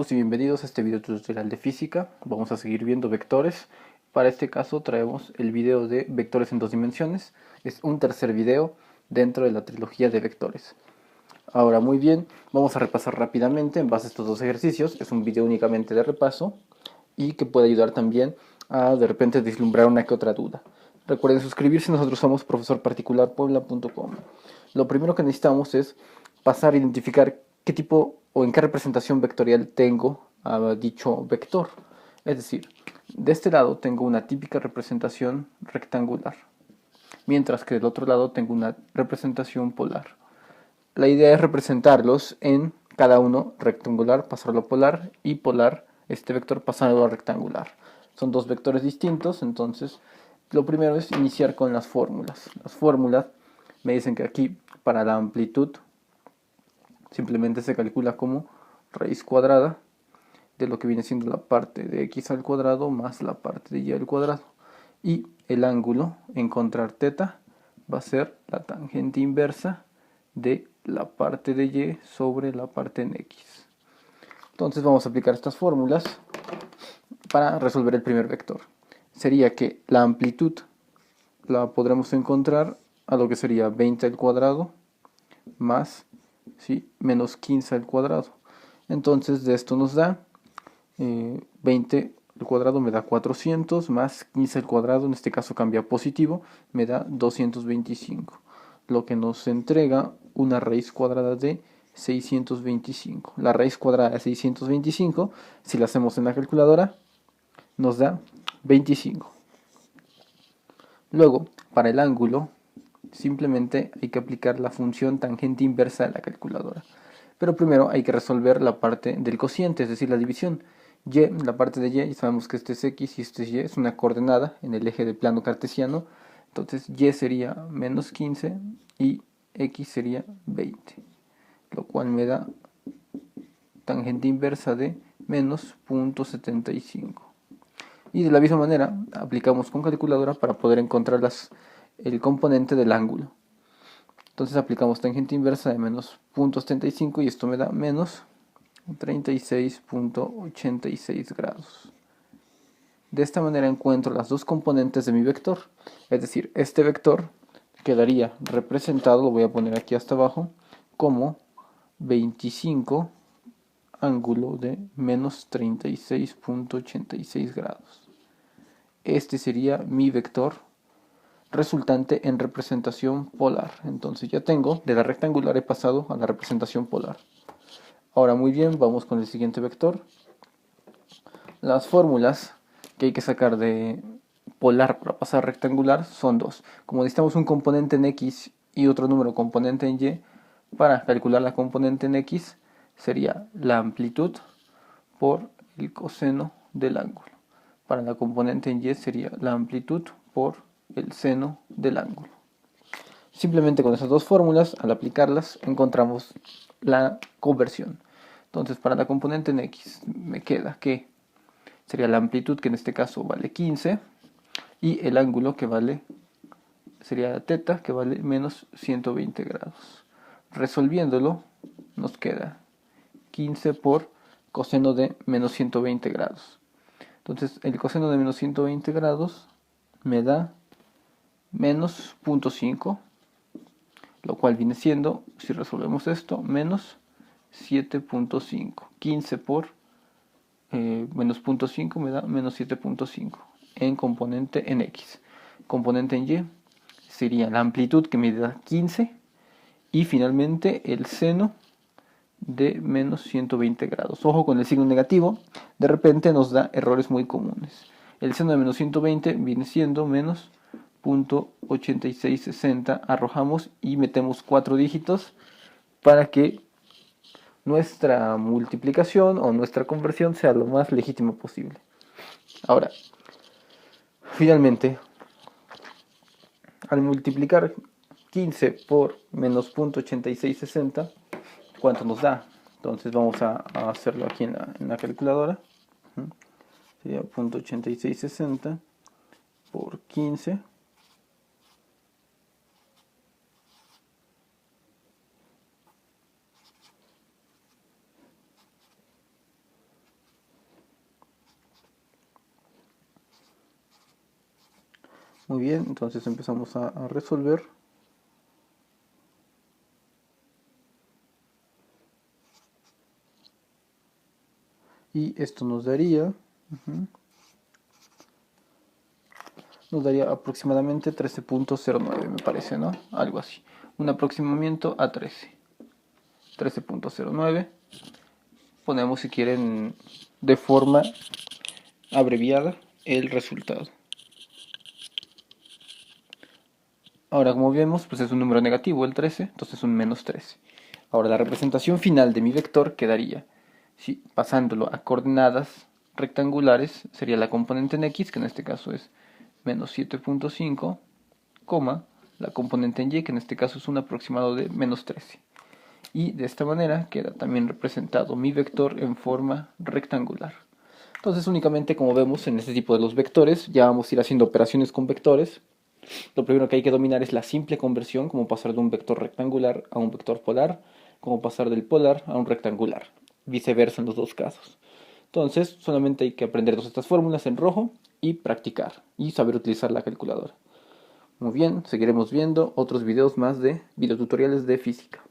Saludos y bienvenidos a este video tutorial de física. Vamos a seguir viendo vectores. Para este caso traemos el video de vectores en dos dimensiones. Es un tercer video dentro de la trilogía de vectores. Ahora muy bien, vamos a repasar rápidamente en base a estos dos ejercicios. Es un video únicamente de repaso y que puede ayudar también a de repente vislumbrar una que otra duda. Recuerden suscribirse, nosotros somos profesorparticularpuebla.com. Lo primero que necesitamos es pasar a identificar qué tipo o en qué representación vectorial tengo a dicho vector. Es decir, de este lado tengo una típica representación rectangular, mientras que del otro lado tengo una representación polar. La idea es representarlos en cada uno rectangular, pasarlo a polar, y polar, este vector pasarlo a rectangular. Son dos vectores distintos, entonces lo primero es iniciar con las fórmulas. Las fórmulas me dicen que aquí para la amplitud simplemente se calcula como raíz cuadrada de lo que viene siendo la parte de x al cuadrado más la parte de y al cuadrado. Y el ángulo, encontrar θ, va a ser la tangente inversa de la parte de y sobre la parte en x. Entonces vamos a aplicar estas fórmulas para resolver el primer vector. Sería que la amplitud la podremos encontrar a lo que sería 20 al cuadrado más menos 15 al cuadrado. Entonces de esto nos da 20 al cuadrado me da 400 más 15 al cuadrado, en este caso cambia a positivo, me da 225, lo que nos entrega una raíz cuadrada de 625. La raíz cuadrada de 625, si la hacemos en la calculadora, nos da 25. Luego, para el ángulo, simplemente hay que aplicar la función tangente inversa de la calculadora. Pero primero hay que resolver la parte del cociente, es decir, la división. Y, la parte de y, sabemos que este es x y este es y, es una coordenada en el eje de plano cartesiano. Entonces y sería menos 15 y x sería 20, lo cual me da tangente inversa de menos 0.75. Y de la misma manera aplicamos con calculadora para poder encontrar el componente del ángulo. Entonces aplicamos tangente inversa de menos 0.75 y esto me da menos 36.86 grados. De esta manera encuentro las dos componentes de mi vector. Es decir, este vector quedaría representado, lo voy a poner aquí hasta abajo, como 25 ángulo de menos 36.86 grados. Este sería mi vector resultante en representación polar. Entonces ya tengo, de la rectangular he pasado a la representación polar. Ahora muy bien, vamos con el siguiente vector. Las fórmulas que hay que sacar de polar para pasar a rectangular son dos. Como necesitamos un componente en x y otro número componente en y, para calcular la componente en x sería la amplitud por el coseno del ángulo. Para la componente en y sería la amplitud por el seno del ángulo. Simplemente con esas dos fórmulas, al aplicarlas, encontramos la conversión. Entonces, para la componente en x me queda que sería la amplitud, que en este caso vale 15, y el ángulo que sería θ, que vale menos 120 grados. Resolviéndolo, nos queda 15 por coseno de menos 120 grados. Entonces, el coseno de menos 120 grados me da menos 0.5, lo cual viene siendo, si resolvemos esto, menos 7.5. 15 por menos 0.5 me da menos 7.5 en componente en x. Componente en y sería la amplitud, que me da 15, y finalmente el seno de menos 120 grados. Ojo con el signo negativo, de repente nos da errores muy comunes. El seno de menos 120 viene siendo menos 0.8660. Arrojamos y metemos 4 dígitos para que nuestra multiplicación o nuestra conversión sea lo más legítima posible. Ahora, finalmente, al multiplicar 15 por menos 0.8660, ¿cuánto nos da? Entonces vamos a hacerlo aquí en la calculadora. Sería 0.8660 por 15. Muy bien, entonces empezamos a resolver. Y esto nos daría aproximadamente 13.09, me parece, ¿no? Algo así. Un aproximamiento a 13.09. Ponemos, si quieren, de forma abreviada el resultado. Ahora, como vemos, pues es un número negativo el 13, entonces un menos 13. Ahora, la representación final de mi vector quedaría, si pasándolo a coordenadas rectangulares, sería la componente en x, que en este caso es menos 7.5, coma, la componente en y, que en este caso es un aproximado de menos 13. Y de esta manera queda también representado mi vector en forma rectangular. Entonces, únicamente como vemos en este tipo de los vectores, ya vamos a ir haciendo operaciones con vectores. Lo primero que hay que dominar es la simple conversión, como pasar de un vector rectangular a un vector polar, como pasar del polar a un rectangular, viceversa en los dos casos. Entonces, solamente hay que aprender todas estas fórmulas en rojo y practicar y saber utilizar la calculadora. Muy bien, seguiremos viendo otros videos más de videotutoriales de física.